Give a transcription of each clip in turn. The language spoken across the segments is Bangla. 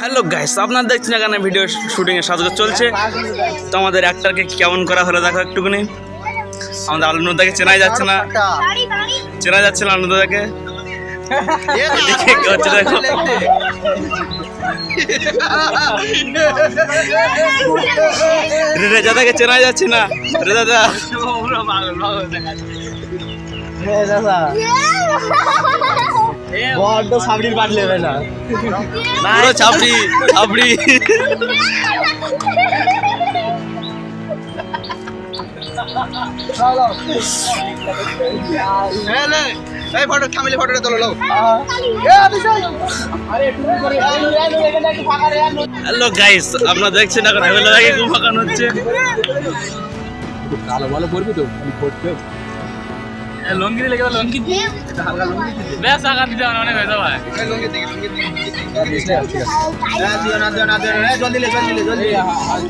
হ্যালো গাইস, আপনারা দেখছেন এখানে ভিডিও শুটিং এর সাজগোজ চলছে। তো আমাদের অ্যাক্টরকে কেমন করা হলো দেখো একটুখানি। আমাদের আলুদাকে চেনাই যাচ্ছে না আলুদাকে। কি হচ্ছে দেখো, রেজাদাকে চেনা যাচ্ছে না। রেজাদা বড্ড সাবড়ির পাট নেবে না, পুরো ছাপড়ি ছাপড়ি। হ্যালো গাইস, আপনারা দেখছেন এখন এভেলেবেল ঘুম পাকানো হচ্ছে। কালো ভালো পড়বি তো পড়তে লঙ্গি দিলে কেবল লঙ্গি দিয়ে হালকা লঙ্গি দিতে বেশ আগা দিতে অনেক হয়ে যাবে। লঙ্গি দিকে না জলদি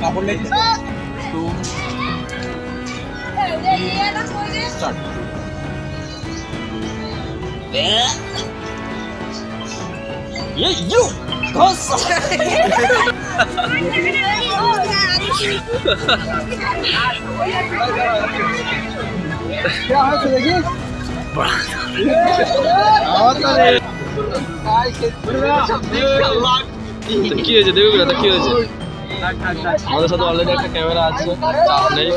কাপড় লে তো স্টার্ট। ये यू घोस क्या है तो देखिए কি হয়েছে দেখবে তো কি হয়েছে। আমাদের সাথে অলরেডি একটা ক্যামেরা আছে, চাপ নেই।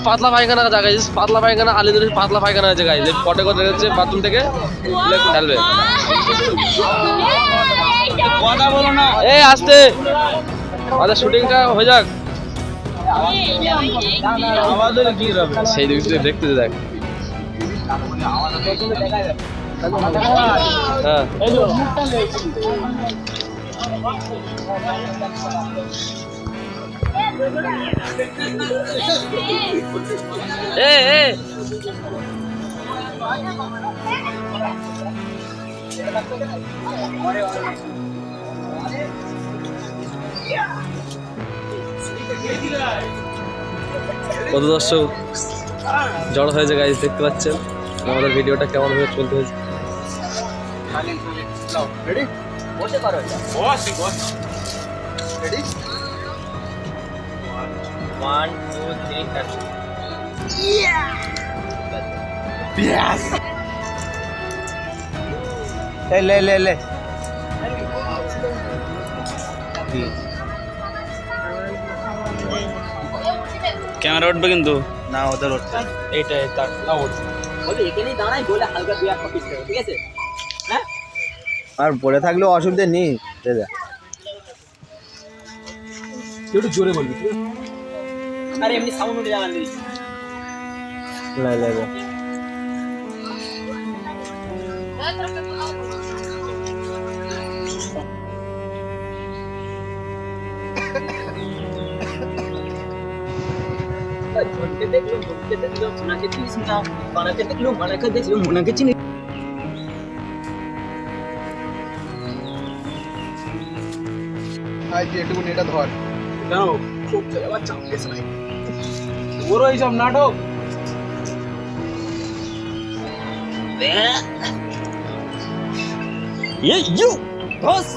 পাতলা পায়খানা গাইজ, পাতলা পায়খানা আলিদের পাতলা পায়খানা আছে গাইজ। পটে করে রেখেছে বাথরুম থেকে ঢালবে। কথা বলো না, এই আসতে আমাদের শুটিংটা হয়ে যাক। সেই দিক থেকে দেখতে দেখ। হ্যাঁ কত দর্শক জড়ো হয়েছে গাইজ, দেখতে পাচ্ছেন আমাদের ভিডিওটা কেমন ভাবে চলতে হয়েছে। ले ক্যামেরা উঠবে কিন্তু না ওদের উঠছে এইটাই তার না উঠবে বলে এখানেই দাঁড়াই বলে হালকা দুই এক কপি ঠিক আছে। হ্যাঁ আর পড়ে থাকলেও অসুবিধা নেই। একটু জোরে বলবি। আরে এমনি সাউন্ড উঠে যাবেন দিস ले দেখলো ওনাকে চিনিস না, বানাকে দেখলো বানাকে দেখলো ওনাকে চিনি। আই যে একটু এটা ধর কেন খুব চলে বাচ্চা কেসে নাই ওর এইসব নাটক। ये यू घोस